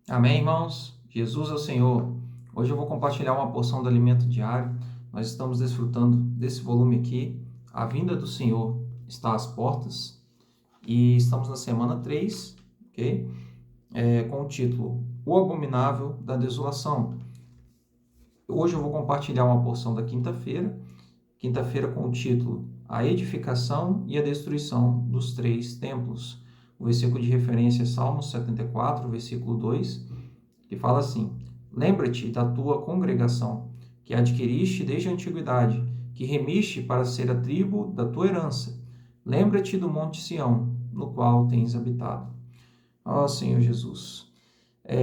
Amém, irmãos? Jesus é o Senhor. Hoje eu vou compartilhar uma porção do alimento diário. Nós estamos desfrutando desse volume aqui. A vinda do Senhor está às portas e estamos na semana 3, ok? Com o título O Abominável da Desolação. Hoje eu vou compartilhar uma porção da quinta-feira com o título A Edificação e a Destruição dos Três Templos. O versículo de referência é Salmos 74, versículo 2, que fala assim: Lembra-te da tua congregação, que adquiriste desde a antiguidade, que remiste para ser a tribo da tua herança. Lembra-te do monte Sião, no qual tens habitado. Ó Senhor Jesus.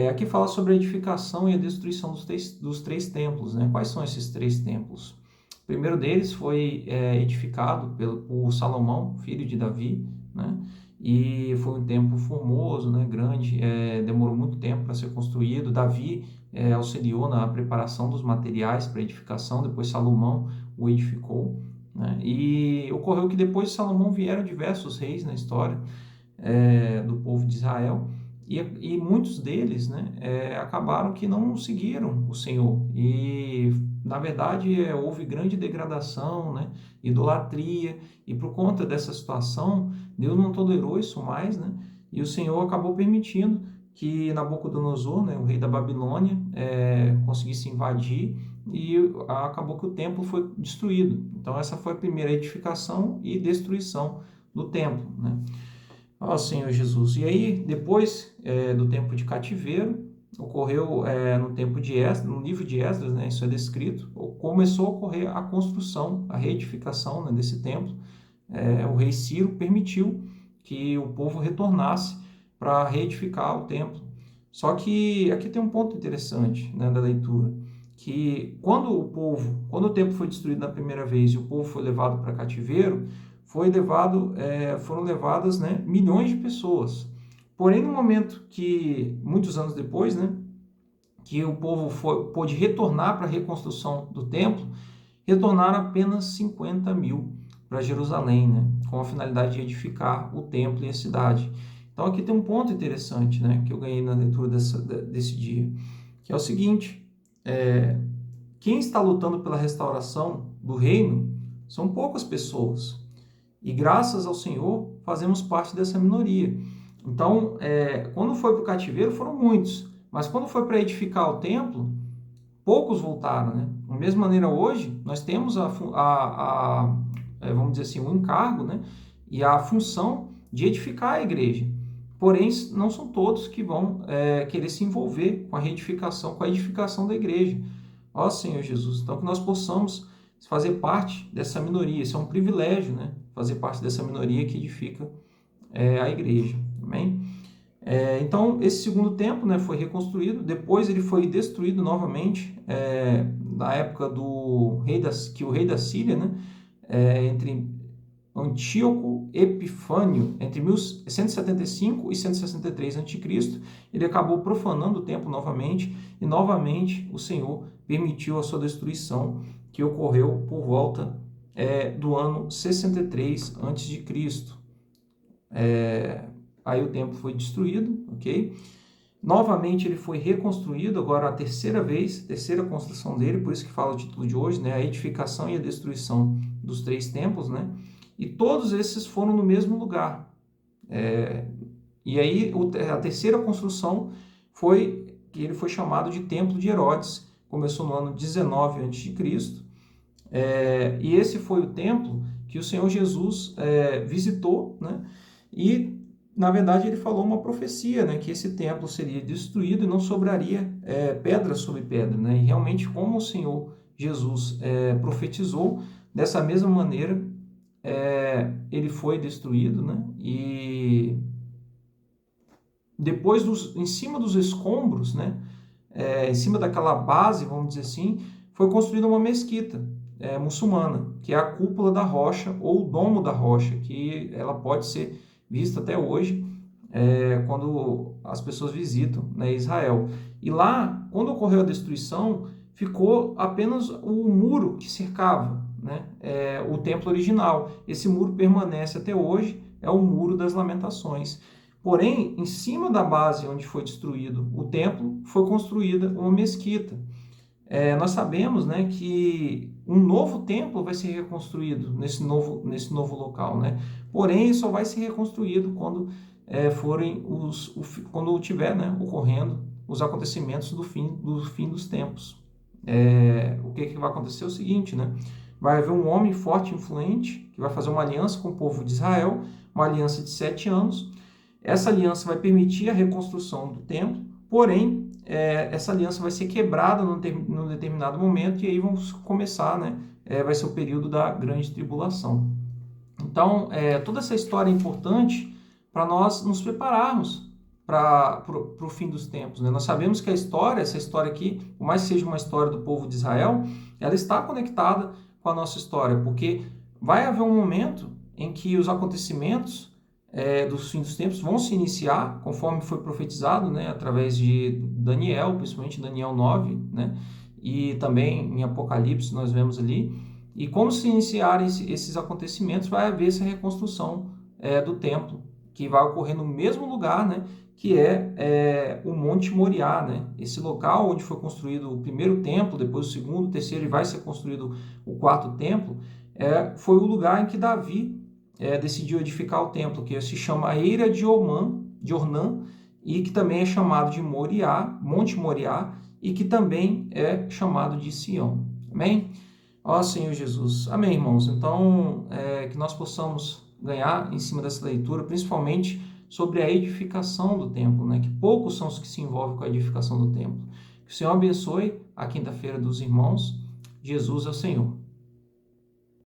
Aqui fala sobre a edificação e a destruição dos três templos, né? Quais são esses três templos? O primeiro deles foi edificado por Salomão, filho de Davi, né? E foi um templo formoso, né? Grande, demorou muito tempo para ser construído. Davi auxiliou na preparação dos materiais para edificação, depois Salomão o edificou, né? E ocorreu que depois de Salomão vieram diversos reis na história do povo de Israel, e muitos deles, né, acabaram que não seguiram o Senhor. E, na verdade, houve grande degradação, né, idolatria, e por conta dessa situação, Deus não tolerou isso mais, né, e o Senhor acabou permitindo que Nabucodonosor, né, o rei da Babilônia, conseguisse invadir, e acabou que o templo foi destruído. Então, essa foi a primeira edificação e destruição do templo, né. Ó Senhor Jesus. E aí, depois do tempo de cativeiro, ocorreu no tempo de Esdras, no livro de Esdras, né, isso é descrito, começou a ocorrer a construção, a reedificação, né, desse templo. O rei Ciro permitiu que o povo retornasse para reedificar o templo. Só que aqui tem um ponto interessante, né, da leitura, que quando o templo foi destruído na primeira vez e o povo foi levado para cativeiro, foram levadas, né, milhões de pessoas. Porém, no momento que, muitos anos depois, né, que o povo pôde retornar para a reconstrução do templo, retornaram apenas 50 mil para Jerusalém, né, com a finalidade de edificar o templo e a cidade. Então aqui tem um ponto interessante, né, que eu ganhei na leitura desse dia, que é o seguinte: quem está lutando pela restauração do reino são poucas pessoas. E graças ao Senhor, fazemos parte dessa minoria. Então, quando foi para o cativeiro, foram muitos. Mas quando foi para edificar o templo, poucos voltaram, né? Da mesma maneira, hoje, nós temos vamos dizer assim, o encargo, né? E a função de edificar a igreja. Porém, não são todos que vão querer se envolver com a reedificação, com a edificação da igreja. Ó Senhor Jesus, então que nós possamos fazer parte dessa minoria. Isso é um privilégio, né? Fazer parte dessa minoria que edifica a igreja. Amém? Então, esse segundo templo, né, foi reconstruído, depois ele foi destruído novamente, na época que o rei da Síria, né, entre Antíoco Epifânio, entre 175 e 163 a.C., ele acabou profanando o templo novamente, e novamente o Senhor permitiu a sua destruição, que ocorreu por volta do ano 63 a.C. Aí o templo foi destruído, ok? Novamente ele foi reconstruído, agora a terceira construção dele, por isso que fala o título de hoje, né? A edificação e a destruição dos três templos, né? E todos esses foram no mesmo lugar. E aí a terceira construção que ele foi chamado de Templo de Herodes, começou no ano 19 a.C., e esse foi o templo que o Senhor Jesus visitou, né? E, na verdade, ele falou uma profecia, né? Que esse templo seria destruído e não sobraria pedra sobre pedra, né? E realmente, como o Senhor Jesus profetizou, dessa mesma maneira, ele foi destruído, né? E depois, em cima dos escombros, né? Em cima daquela base, vamos dizer assim, foi construída uma mesquita muçulmana, que é a cúpula da rocha ou o domo da rocha, que ela pode ser vista até hoje quando as pessoas visitam, né, Israel. E lá, quando ocorreu a destruição, ficou apenas o muro que cercava, né, o templo original. Esse muro permanece até hoje, é o Muro das Lamentações. Porém, em cima da base onde foi destruído o templo, foi construída uma mesquita. Nós sabemos, né, que um novo templo vai ser reconstruído nesse novo local, né? Porém, ele só vai ser reconstruído quando quando tiver, né, ocorrendo os acontecimentos do fim dos tempos. O que vai acontecer é o seguinte, né? Vai haver um homem forte e influente que vai fazer uma aliança com o povo de Israel, uma aliança de 7 anos. Essa aliança vai permitir a reconstrução do templo, porém, essa aliança vai ser quebrada num determinado momento e aí vamos começar, né? Vai ser o período da grande tribulação. Então, toda essa história é importante para nós nos prepararmos para o fim dos tempos, né? Nós sabemos que essa história aqui, por mais que seja uma história do povo de Israel, ela está conectada com a nossa história, porque vai haver um momento em que os acontecimentos do fim dos tempos vão se iniciar, conforme foi profetizado, né, através de Daniel, principalmente Daniel 9, né, e também em Apocalipse nós vemos ali. E como se iniciarem esses acontecimentos, vai haver essa reconstrução do templo, que vai ocorrer no mesmo lugar, né, que é o Monte Moriá, né, esse local onde foi construído o primeiro templo, depois o segundo, o terceiro e vai ser construído o quarto templo, foi o lugar em que Davi decidiu edificar o templo, que se chama Eira de Ornã, e que também é chamado de Moriá, Monte Moriá, e que também é chamado de Sião. Amém? Ó Senhor Jesus. Amém, irmãos. Então, que nós possamos ganhar em cima dessa leitura, principalmente sobre a edificação do templo, né? Que poucos são os que se envolvem com a edificação do templo. Que o Senhor abençoe a quinta-feira dos irmãos. Jesus é o Senhor.